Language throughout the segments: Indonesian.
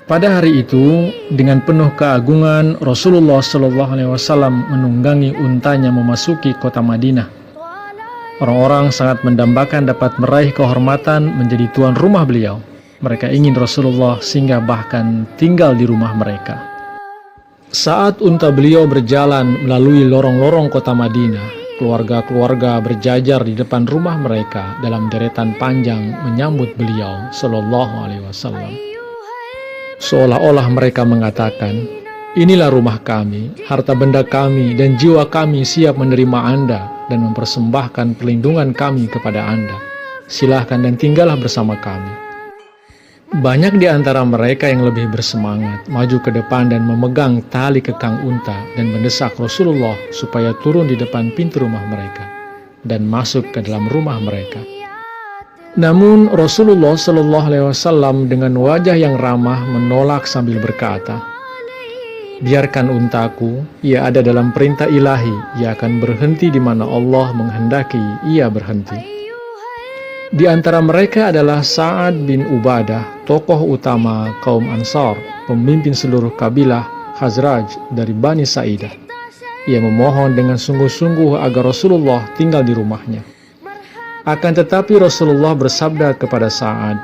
Pada hari itu, dengan penuh keagungan, Rasulullah SAW menunggangi untanya memasuki kota Madinah. Orang-orang sangat mendambakan dapat meraih kehormatan menjadi tuan rumah beliau. Mereka ingin Rasulullah singgah bahkan tinggal di rumah mereka. Saat unta beliau berjalan melalui lorong-lorong kota Madinah, keluarga-keluarga berjajar di depan rumah mereka dalam deretan panjang menyambut beliau Shallallahu Alaihi Wasallam. Seolah-olah mereka mengatakan, "Inilah rumah kami, harta benda kami, dan jiwa kami siap menerima Anda dan mempersembahkan perlindungan kami kepada Anda. Silahkan dan tinggallah bersama kami." Banyak di antara mereka yang lebih bersemangat maju ke depan dan memegang tali kekang unta dan mendesak Rasulullah supaya turun di depan pintu rumah mereka dan masuk ke dalam rumah mereka. Namun Rasulullah SAW dengan wajah yang ramah menolak sambil berkata, "Biarkan untaku, ia ada dalam perintah ilahi, ia akan berhenti di mana Allah menghendaki ia berhenti." Di antara mereka adalah Sa'ad bin Ubadah, tokoh utama kaum Ansar, pemimpin seluruh kabilah Khazraj dari Bani Sa'idah. Ia memohon dengan sungguh-sungguh agar Rasulullah tinggal di rumahnya. Akan tetapi Rasulullah bersabda kepada Sa'ad,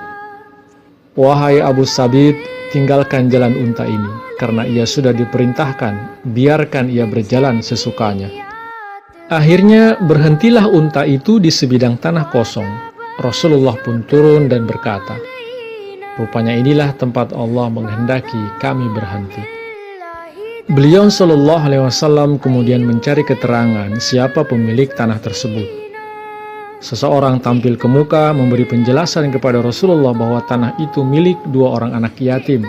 "Wahai Abu Sabit, tinggalkan jalan unta ini, karena ia sudah diperintahkan, biarkan ia berjalan sesukanya." Akhirnya berhentilah unta itu di sebidang tanah kosong. Rasulullah pun turun dan berkata, "Rupanya inilah tempat Allah menghendaki kami berhenti." Beliau Shallallahu Alaihi Wasallam kemudian mencari keterangan siapa pemilik tanah tersebut. Seseorang tampil ke muka memberi penjelasan kepada Rasulullah bahwa tanah itu milik dua orang anak yatim,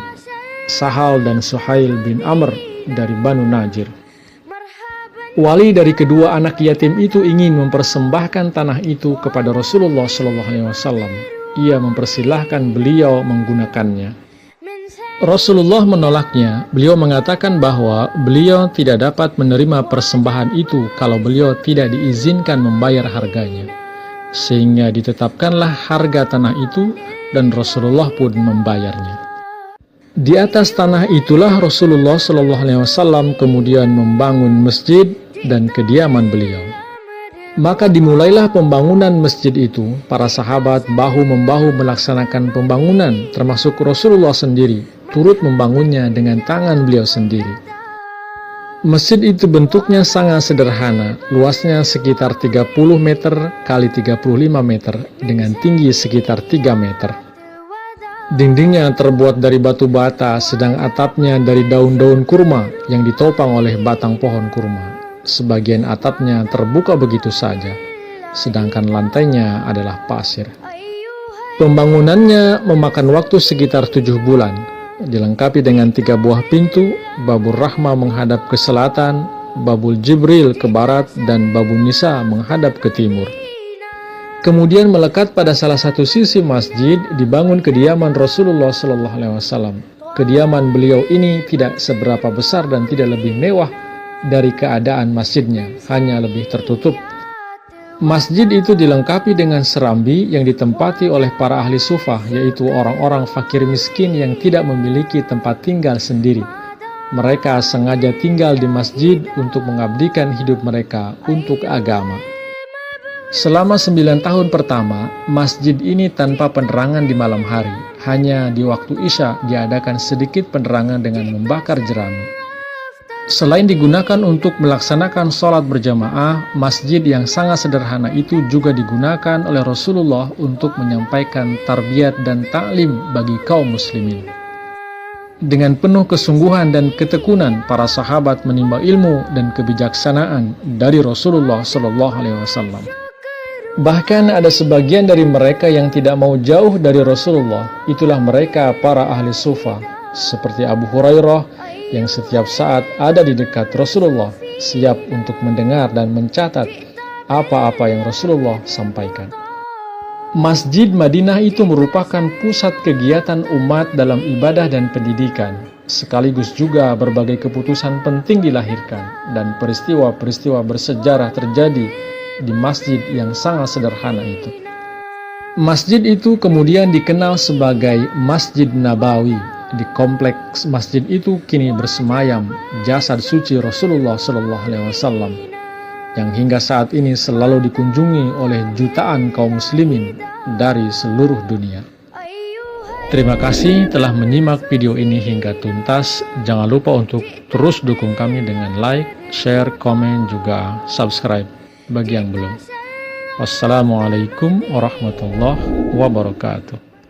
Sahal dan Suhail bin Amr dari Banu Najir. Wali dari kedua anak yatim itu ingin mempersembahkan tanah itu kepada Rasulullah SAW. Ia mempersilahkan beliau menggunakannya. Rasulullah menolaknya. Beliau mengatakan bahwa beliau tidak dapat menerima persembahan itu kalau beliau tidak diizinkan membayar harganya. Sehingga ditetapkanlah harga tanah itu dan Rasulullah pun membayarnya. Di atas tanah itulah Rasulullah SAW kemudian membangun masjid dan kediaman beliau. Maka dimulailah pembangunan masjid itu. Para sahabat bahu-membahu melaksanakan pembangunan, termasuk Rasulullah sendiri, turut membangunnya dengan tangan beliau sendiri. Masjid itu bentuknya sangat sederhana, luasnya sekitar 30 meter kali 35 meter dengan tinggi sekitar 3 meter. Dindingnya terbuat dari batu bata, sedang atapnya dari daun-daun kurma yang ditopang oleh batang pohon kurma. Sebagian atapnya terbuka begitu saja, sedangkan lantainya adalah pasir. Pembangunannya memakan waktu sekitar 7 bulan. Dilengkapi dengan 3 buah pintu, Babur Rahmah menghadap ke selatan, Babul Jibril ke barat, dan Babul Nisa menghadap ke timur. Kemudian melekat pada salah satu sisi masjid dibangun kediaman Rasulullah SAW. Kediaman beliau ini tidak seberapa besar dan tidak lebih mewah dari keadaan masjidnya, hanya lebih tertutup. Masjid itu dilengkapi dengan serambi yang ditempati oleh para ahli sufah, yaitu orang-orang fakir miskin yang tidak memiliki tempat tinggal sendiri. Mereka sengaja tinggal di masjid untuk mengabdikan hidup mereka untuk agama. Selama 9 tahun pertama, masjid ini tanpa penerangan di malam hari. Hanya di waktu Isya diadakan sedikit penerangan dengan membakar jerami. Selain digunakan untuk melaksanakan sholat berjamaah, masjid yang sangat sederhana itu juga digunakan oleh Rasulullah untuk menyampaikan tarbiyat dan taklim bagi kaum muslimin. Dengan penuh kesungguhan dan ketekunan, para sahabat menimba ilmu dan kebijaksanaan dari Rasulullah SAW. Bahkan ada sebagian dari mereka yang tidak mau jauh dari Rasulullah. Itulah mereka para ahli sufa, seperti Abu Hurairah yang setiap saat ada di dekat Rasulullah, siap untuk mendengar dan mencatat apa-apa yang Rasulullah sampaikan. Masjid Madinah itu merupakan pusat kegiatan umat dalam ibadah dan pendidikan, sekaligus juga berbagai keputusan penting dilahirkan dan peristiwa-peristiwa bersejarah terjadi di masjid yang sangat sederhana itu. Masjid itu kemudian dikenal sebagai Masjid Nabawi di kompleks masjid itu kini bersemayam jasad suci Rasulullah SAW yang hingga saat ini selalu dikunjungi oleh jutaan kaum muslimin dari seluruh dunia. Terima kasih telah menyimak video ini hingga tuntas. Jangan lupa untuk terus dukung kami dengan like, share, komen, juga subscribe bagi yang belum. Wassalamualaikum warahmatullahi wabarakatuh.